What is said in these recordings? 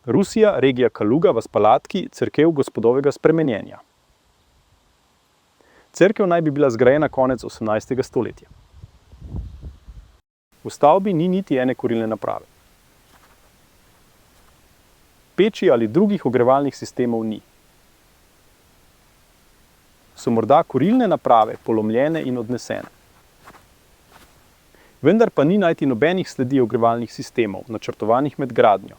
Rusija, regija Kaluga v Spalatki, cerkev Gospodovega spremenjenja. Cerkev naj bi bila zgrajena konec 18. stoletja. V stavbi ni niti ene kurilne naprave. Peči ali drugih ogrevalnih sistemov ni. So morda kurilne naprave polomljene in odnesene. Vendar pa ni najti nobenih sledi ogrevalnih sistemov, načrtovanih med gradnjo.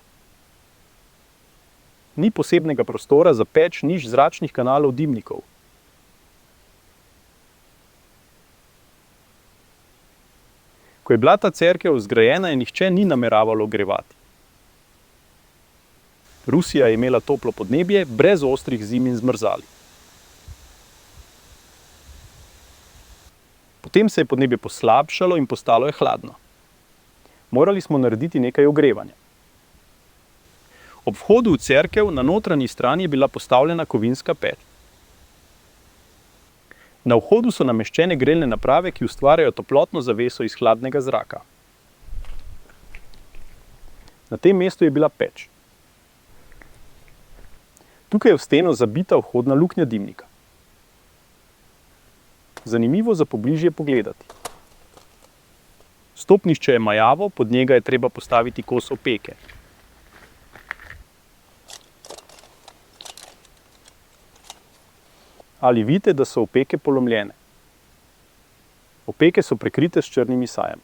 Ni posebnega prostora za peč, nič zračnih kanalov dimnikov. Ko je bila ta cerkev zgrajena, je nihče ni nameraval ogrevati. Rusija je imela toplo podnebje, brez ostrih zim in zmrzali. Potem se je podnebje poslabšalo in postalo je hladno. Morali smo narediti nekaj ogrevanja. Ob vhodu v cerkev na notranji strani je bila postavljena kovinska peč. Na vhodu so nameščene grelne naprave, ki ustvarjajo toplotno zaveso iz hladnega zraka. Na tem mestu je bila peč. Tukaj je v steno zabita vhodna luknja dimnika. Zanimivo za pobližje pogledati. Stopnišče je majavo, pod njega je treba postaviti kos opeke. Ali vidite, da so opeke polomljene? Opeke so prekrite s črnimi sajem.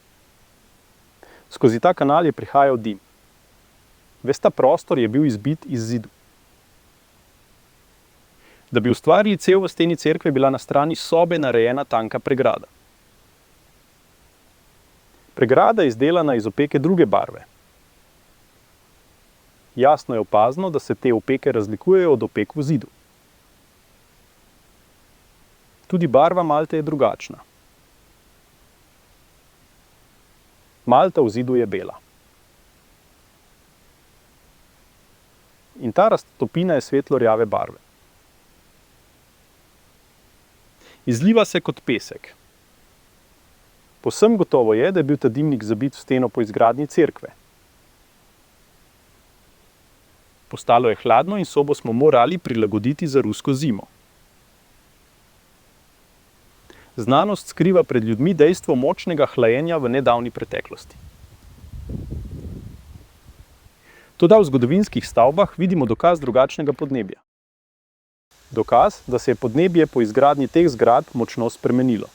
Skozi ta kanal je prihajal dim. Ves ta prostor je bil izbit iz zidu. Da bi ustvarili cev v steni cerkve, je bila na strani sobe narejena tanka pregrada. Pregrada je izdelana iz opeke druge barve. Jasno je opazno, da se te opeke razlikujejo od opek v zidu. Tudi barva malte je drugačna. Malta v zidu je bela. In ta raztopina je svetlo rjave barve. Izliva se kot pesek. Povsem gotovo je, da je bil ta dimnik zabit v steno po izgradnji cerkve. Postalo je hladno in sobo smo morali prilagoditi za rusko zimo. Znanost skriva pred ljudmi dejstvo močnega hlajenja v nedavni preteklosti. Toda v zgodovinskih stavbah vidimo dokaz drugačnega podnebja. Dokaz, da se je podnebje po izgradnji teh zgradb močno spremenilo.